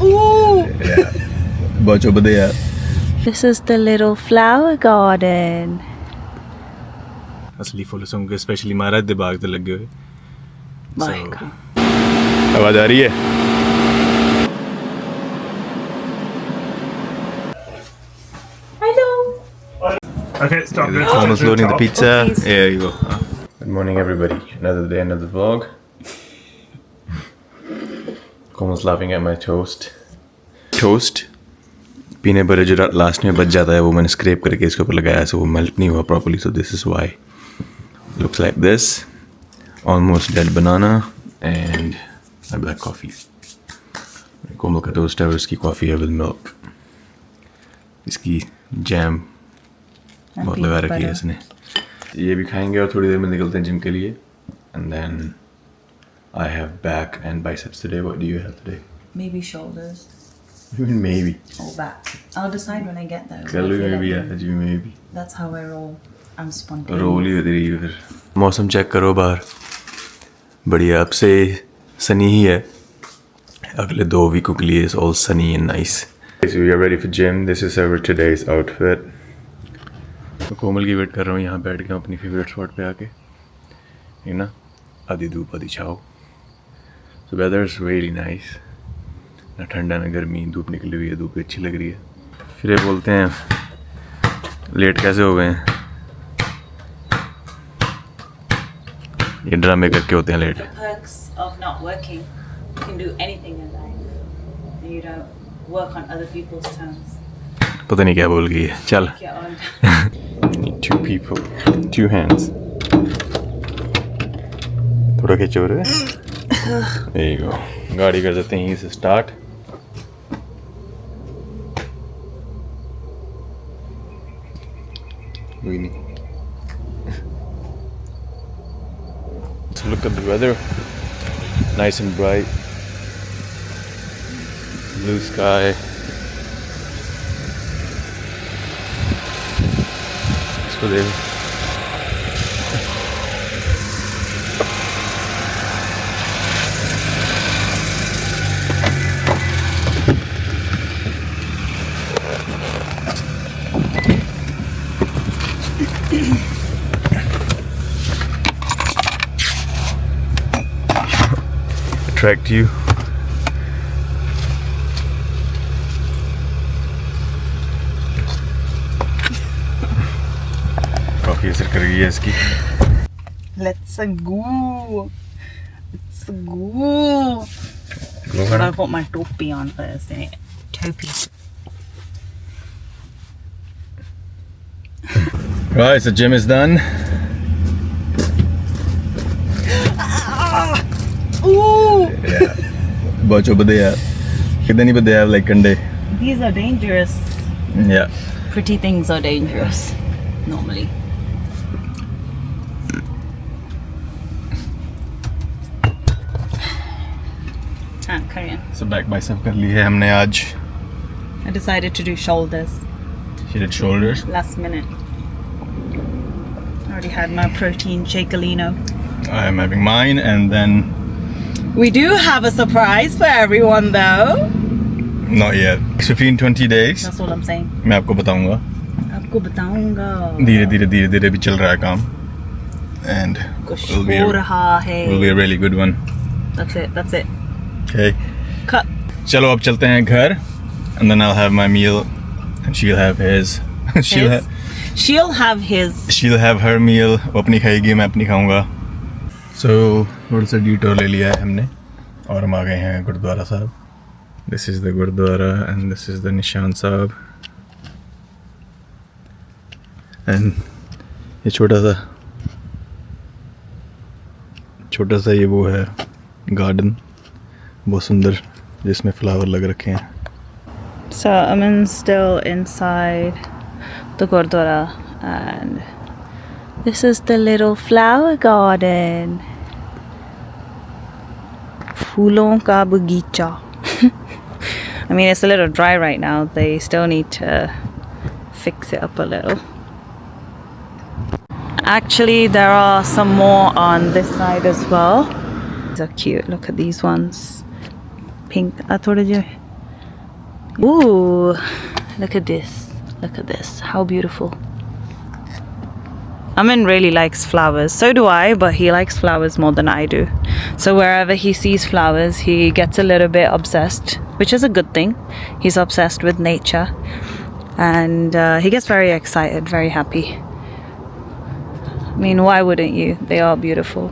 Ooh! Yeah. बहुत चुभदे यार. This is the little flower garden. असली फुल संग स्पेशली महाराज दे बाग ते लगे हुए. वाहेगुरु. आवाज आ रही है? Hello. Okay, stop. Almost loading the pizza. Cookies. There you go. Good morning, everybody. Another day, another vlog. Almost laughing at my toast. Toast. पीने पर जो लास्ट में बच जाता है वो मैंने स्क्रैप करके इसके ऊपर लगाया so वो मेल्ट नहीं हुआ properly so this is why looks like this. Almost dead banana and my black coffee. कोमल का टोस्ट है और इसकी कॉफ़ी है with milk. इसकी जैम बहुत लगा रखी है इसने. ये भी खाएंगे और थोड़ी देर में निकलते हैं जिम के लिए. And then I have back and biceps today. What do you have today? Maybe shoulders Maybe. or back. I'll decide when I get there. कल I भी feel maybe like आज भी maybe. That's how I roll. I'm spontaneous. Roll ही होती रही है फिर. मौसम चेक करो बाहर. बढ़िया अब से सनी ही है. अगले 2 वीकों के लिए is all sunny and nice. So we are ready for gym. This is our today's outfit. तो कोमल की वेट कर रहा हूँ यहाँ बैठ के अपनी फेवरेट स्पॉट पे आके. है ना? आधी धूप आधी छाँव. So weather is really nice. ना ठंडा ना गर्मी. धूप निकली हुई है. धूप भी अच्छी लग रही है. फिर ये बोलते हैं लेट कैसे हो गए हैं. ये ड्रामे करके होते हैं late. The perks of not working, you can do anything in life. You don't work on other people's terms. पता नहीं क्या बोल गई है. चल. Get on. Need 2 people. 2 hands. थोड़ा खींचो रे. There you go. गाड़ी कर देते हैं यहीं से स्टार्ट. कोई नहीं. So look at the weather. Nice and bright. Blue sky. Let's go there. Attract you. काफी असर कर गई है इसकी. Let's go. Let's go. But I've got my topi on first, innit? Topi. Right, so gym is done. Ooh! Yeah. बहुत चुभदे यार. कितने नहीं बदे यार like कंडे. These are dangerous. Yeah. Pretty things are dangerous, normally. Carry on. So back bicep कर ली है हमने आज. I decided to do shoulders She did shoulders. last minute. I already had my protein shakealino. I am having mine and then We do have a surprise for everyone though. not yet. 15-20 days. That's all I'm saying. मैं आपको बताऊंगा. आपको बताऊंगा. धीरे भी चल रहा है काम. And कुछ will be हो a, रहा है. will be a really good one. That's it. That's it. Okay. Cut. चलो अब चलते हैं घर. And then I'll have my meal and she'll have his. she'll His. She'll have his. she'll have her meal. वो अपनी खाएगी मैं अपनी खाऊंगा. So थोड़ा सा डिटोर ले लिया है हमने और हम आ गए हैं गुरुद्वारा साहब. This is the gurdwara and this is the निशान साहब. And ये छोटा सा ये वो है गार्डन बहुत सुंदर जिसमें फ्लावर लग रखे हैं. So I'm still inside the Gurdwara and this is the little flower garden. Phoolon ka bagicha. I mean, it's a little dry right now. They still need to fix it up a little. Actually, there are some more on this side as well. These are cute. Look at these ones. Pink. I told you. Ooh, look at this. Look at this. How beautiful. Amin really likes flowers. So do I, but he likes flowers more than I do. So wherever he sees flowers, he gets a little bit obsessed, which is a good thing. He's obsessed with nature. And he gets very excited, very happy. I mean, why wouldn't you? They are beautiful.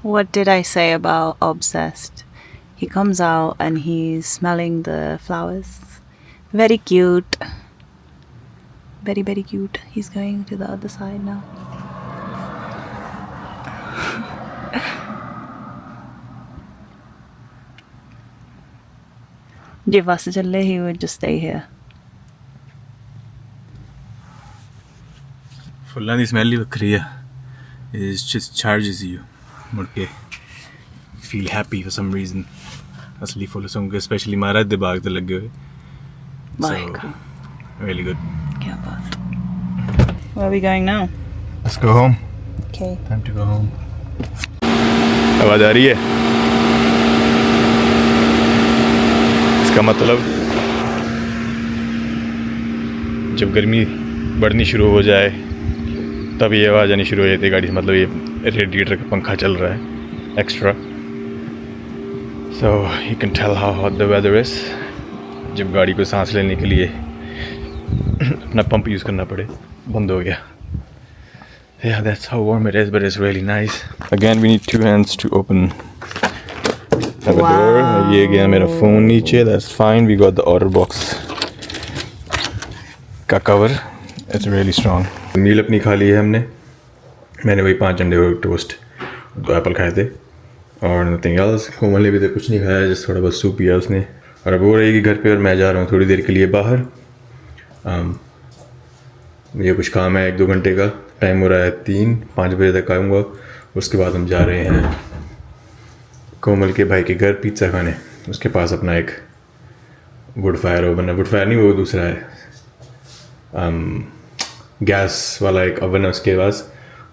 What did I say about obsessed? He comes out and he's smelling the flowers. Very cute. Very, very cute. He's going to the other side now. If Vasajalle, he would just stay here. फुल्लां दी smell ही वक्खरी है. It just charges you. मुड़ के feel happy for some reason. असली full संग specially महाराज दे बाग ते लगे हुए. So really good. क्या बात. Where are we going now? Let's go home. Okay. Time to go home. आवाज आ रही है. इसका मतलब जब गर्मी बढ़नी शुरू हो जाए तब ये आवाज़ आनी शुरू हो जाती है गाड़ी से. मतलब ये रेडिएटर का पंखा चल रहा है extra. So you can tell how hot the weather is. जब गाड़ी को सांस लेने के लिए अपना पंप यूज़ करना पड़े. बंद हो गया. Yeah, that's how warm it is, but it's really nice. Again, we need 2 hands to open the door. ये गया मेरा फ़ोन नीचे. That's fine. We got the order box का cover. It's really strong. मील अपनी खा ली है हमने. मैंने वही 5 अंडे और टोस्ट 2 एप्पल खाए थे और नथिंग एल्स. कोमल ने भी तो कुछ नहीं खाया, जस्ट थोड़ा बहुत सूप पिया उसने. और अब वो रहेगी घर पे और मैं जा रहा हूँ थोड़ी देर के लिए बाहर. मुझे कुछ काम है 1-2 घंटे का. टाइम हो रहा है 3-5 बजे तक आऊँगा. उसके बाद हम जा रहे हैं कोमल के भाई के घर पिज़्ज़ा खाने. उसके पास अपना एक वुड फायर ओवन है. वुड फायर नहीं, वो दूसरा है, गैस वाला एक ओवन है उसके पास.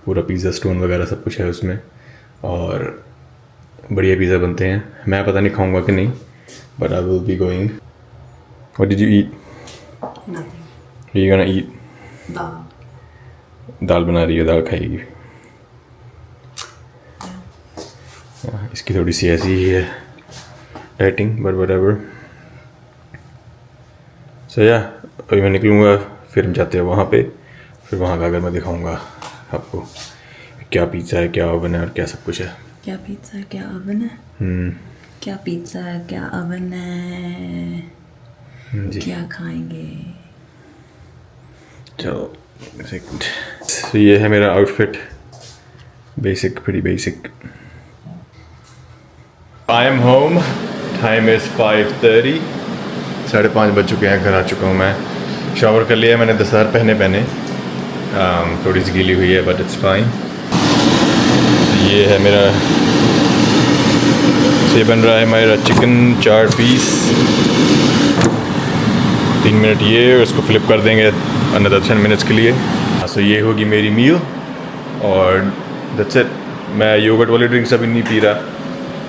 पूरा पिज़्ज़ा स्टोन वगैरह सब कुछ है उसमें और बढ़िया पिज़्ज़ा बनते हैं. मैं पता नहीं खाऊंगा कि नहीं, but I will be going. What did you eat? Nothing. You gonna eat? दाल बना रही है, दाल खाएगी. इसकी थोड़ी सी ऐसी ही है डाइटिंग, बट व्हाटएवर. सो या अभी मैं निकलूँगा, फिर हम जाते हैं वहाँ पे. फिर वहाँ का अगर मैं दिखाऊँगा आपको क्या पिज़्ज़ा है, क्या ओवन है और क्या सब कुछ है. क्या पिज़्ज़ा है, क्या ओवन है. क्या पिज़्ज़ा है, क्या ओवन है. जी. क्या खाएंगे. चलो सेकंड. तो ये है मेरा outfit. Basic, pretty basic. I am home. Time is 5:30. 5:30 बज चुके हैं. घर आ चुका हूँ मैं. शावर कर लिया मैंने. दस्तार पहने थोड़ी सी गीली हुई है, बट इट्स फाइन. ये है मेरा, ये बन रहा है मेरा चिकन 4 पीस. 3 मिनट ये, उसको फ्लिप कर देंगे अनदर 10 मिनट्स के लिए. सो ये होगी मेरी मील और दैट्स इट. मैं योगर्ट वाली ड्रिंक्स अभी नहीं पी रहा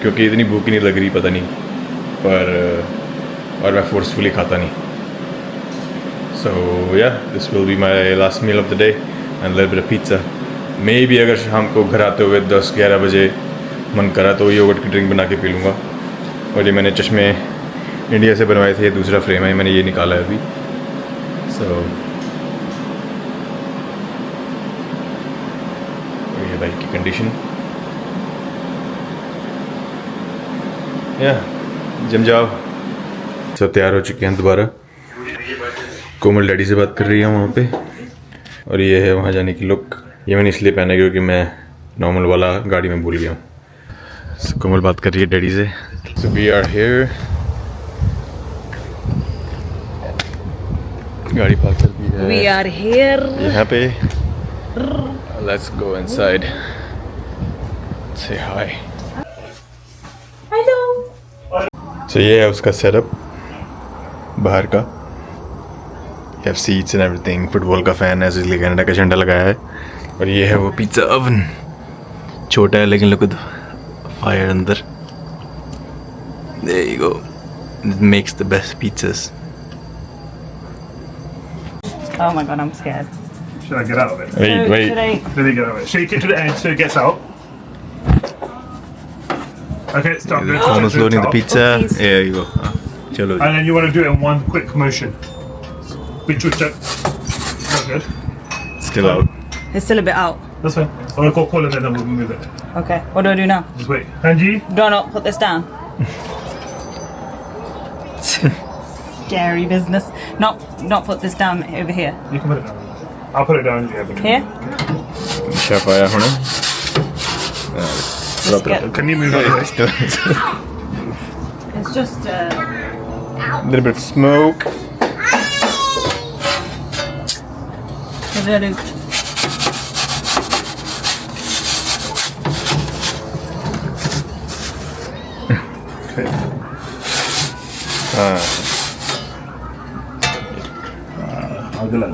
क्योंकि इतनी भूख ही नहीं लग रही, पता नहीं, पर और मैं फोर्सफुली खाता नहीं. So yeah, this will be my last meal of the day and a little bit of pizza. Maybe अगर शाम को घर आते हुए 10-11 बजे मन करा तो योगर्ट की ड्रिंक बना के पी लूँगा. और ये मैंने चश्मे इंडिया से बनवाए थे. ये दूसरा फ्रेम है, मैंने ये निकाला है अभी. So ये बाइक की कंडीशन. या जम जाओ. सब तैयार हो चुके हैं दोबारा. कोमल डैडी से बात कर रही है वहाँ पे. और ये है वहाँ जाने की लुक. ये मैंने इसलिए पहना क्योंकि मैं नॉर्मल वाला गाड़ी में भूल गया हूँ. So, कोमल बात कर रही है डैडी से. So we are here. गाड़ी पार्क कर दी है. We are here. यहाँ पे. Let's go inside. Say hi. Hello. So ये है उसका सेटअप बाहर का. You have seats and everything. Football का फैन है, इसलिए कनाडा का झंडा लगाया है. और ये है वो पिज़्ज़ा ओवन. छोटा है लेकिन लुक फायर अंदर. There you go. It makes the best pizzas. Oh my god, I'm scared. Should I get out of it? Should I? Let me get out of it. Shake it to the end so it gets out. Okay, stop. Good. Almost loading the Top. pizza. Oopsies. There you go. Chalo. And then you want to do it in one quick motion. Which would that's good. Still out. It's still a bit out. That's fine. I'm gonna go call it and then we'll move it. Okay, what do I do now? Just wait. Hanji, Do I not put this down? Scary business. Not put this down over here. you can put it down. I'll put it down here. Here? Chef आया होना. Just get, Can you move it? it's just Little bit of smoke. what do I do? Okay. I'll do that.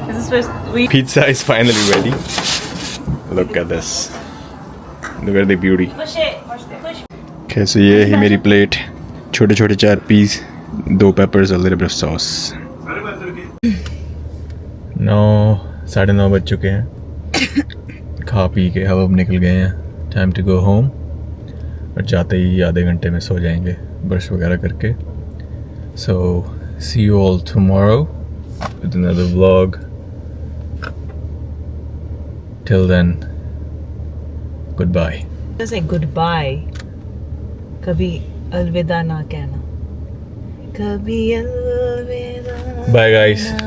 Is this supposed we Pizza is finally ready. Look at this. Look at the beauty. push it? Push. Okay, so ये है मेरी plate. छोटे छोटे 4 piece, 2 peppers, a little bit of sauce. 9:30 बज चुके हैं. खा P के हम अब निकल गए हैं. Time to go home. और जाते ही आधे घंटे में सो जाएंगे ब्रश वगैरह करके. So see you all tomorrow with another vlog. Till then, goodbye. Just say goodbye. कभी अलविदा ना कहना. कभी अलविदा. Bye guys.